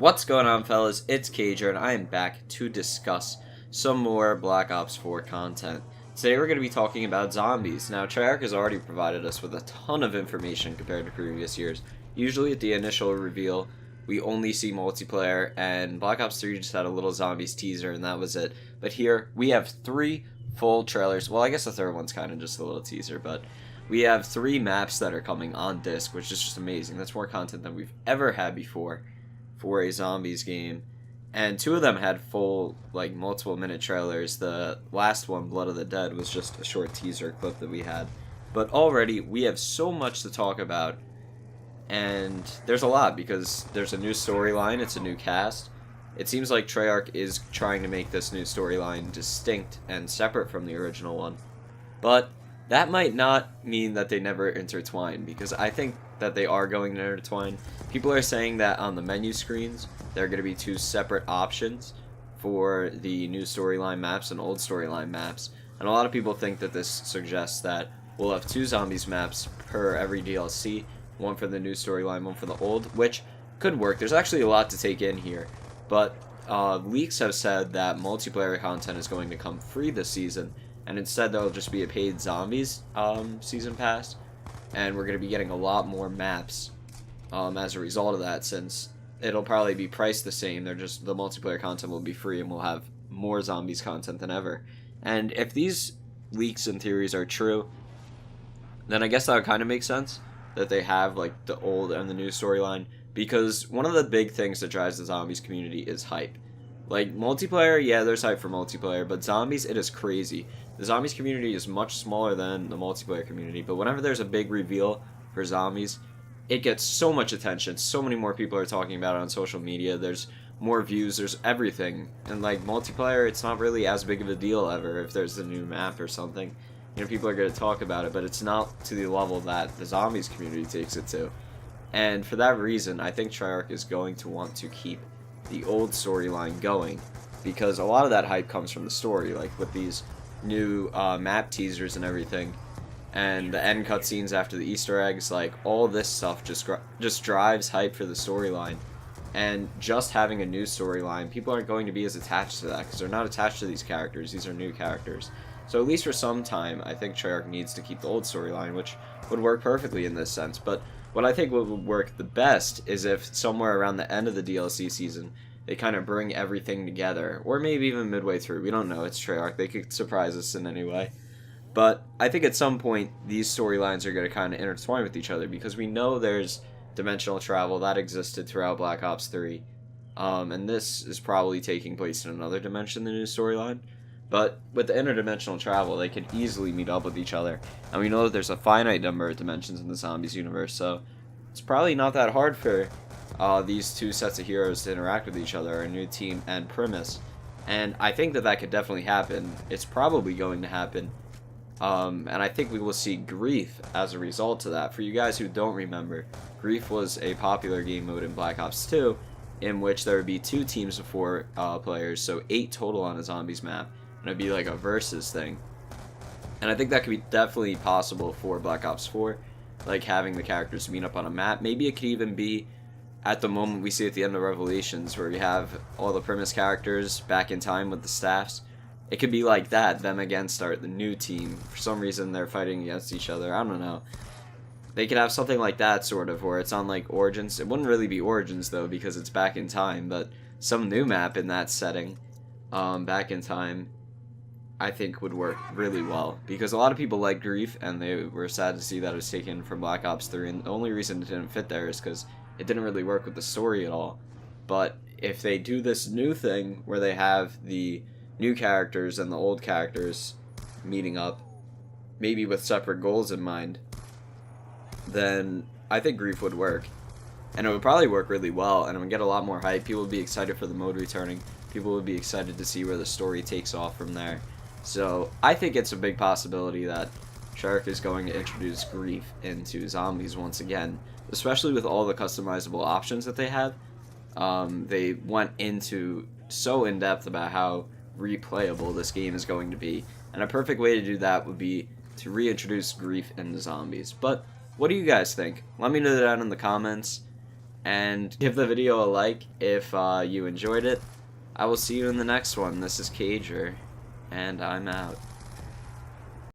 What's going on, fellas? It's Cager, and I am back to discuss some more Black Ops 4 content. Today we're going to be talking about zombies. Now, Treyarch has already provided us with a ton of information compared to previous years. Usually at the initial reveal, we only see multiplayer, and Black Ops 3 just had a little zombies teaser, and that was it. But here, we have 3 full trailers. Well, I guess the third one's kind of just a little teaser, but we have 3 maps that are coming on disc, which is just amazing. That's more content than we've ever had before for a zombies game, and 2 of them had full, like, multiple minute trailers. The last one, Blood of the Dead, was just a short teaser clip that we had. But already we have so much to talk about, and there's a lot because there's a new storyline, it's a new cast. It seems like Treyarch is trying to make this new storyline distinct and separate from the original one, but that might not mean that they never intertwine, because I think that they are going to intertwine. People are saying that on the menu screens, there are going to be 2 separate options for the new storyline maps and old storyline maps. And a lot of people think that this suggests that we'll have 2 zombies maps per every DLC, one for the new storyline, one for the old, which could work. There's actually a lot to take in here, but leaks have said that multiplayer content is going to come free this season, and instead there'll just be a paid zombies season pass, and we're going to be getting a lot more maps as a result of that, since it'll probably be priced the same. The multiplayer content will be free, and we'll have more zombies content than ever. And if these leaks and theories are true, then I guess that would kind of make sense that they have like the old and the new storyline, because one of the big things that drives the zombies community is hype. Like, multiplayer, yeah, there's hype for multiplayer, but zombies, it is crazy. The zombies community is much smaller than the multiplayer community, but whenever there's a big reveal for zombies, it gets so much attention. So many more people are talking about it on social media. There's more views, there's everything. And like multiplayer, it's not really as big of a deal ever if there's a new map or something. You know, people are going to talk about it, but it's not to the level that the zombies community takes it to. And for that reason, I think Treyarch is going to want to keep the old storyline going, because a lot of that hype comes from the story, like with these new map teasers and everything, and the end cutscenes after the Easter eggs. Like, all this stuff just drives hype for the storyline, and just having a new storyline, people aren't going to be as attached to that because they're not attached to these characters. These are new characters, so at least for some time I think Treyarch needs to keep the old storyline, which would work perfectly in this sense. But what I think would work the best is if somewhere around the end of the DLC season they kind of bring everything together, or maybe even midway through. We don't know, it's Treyarch, they could surprise us in any way. But I think at some point these storylines are going to kind of intertwine with each other, because we know there's dimensional travel that existed throughout Black Ops 3, and this is probably taking place in another dimension, the new storyline. But with the interdimensional travel, they could easily meet up with each other, and we know that there's a finite number of dimensions in the zombies universe, so it's probably not that hard for these 2 sets of heroes to interact with each other, a new team and Primus. And I think that that could definitely happen. It's probably going to happen. And I think we will see Grief as a result of that. For you guys who don't remember, Grief was a popular game mode in Black Ops 2, in which there would be 2 teams of 4 players, so 8 total on a zombies map, and it'd be like a versus thing. And I think that could be definitely possible for Black Ops 4, like having the characters meet up on a map. Maybe it could even be at the moment we see at the end of Revelations, where we have all the Primus characters back in time with the staffs. It could be like that, them against the new team. For some reason they're fighting against each other, I don't know. They could have something like that, sort of, where it's on like Origins. It wouldn't really be Origins though, because it's back in time, but some new map in that setting, back in time, I think would work really well, because a lot of people like Grief, and they were sad to see that it was taken from Black Ops 3, and the only reason it didn't fit there is because it didn't really work with the story at all. But if they do this new thing where they have the new characters and the old characters meeting up, maybe with separate goals in mind, then I think Grief would work. And it would probably work really well, and it would get a lot more hype. People would be excited for the mode returning. People would be excited to see where the story takes off from there. So I think it's a big possibility that Treyarch is going to introduce Grief into zombies once again, especially with all the customizable options that they have. They went into so in depth about how replayable this game is going to be, and a perfect way to do that would be to reintroduce Grief into zombies. But what do you guys think? Let me know down in the comments, and give the video a like if you enjoyed it. I will see you in the next one. This is Cager, and I'm out.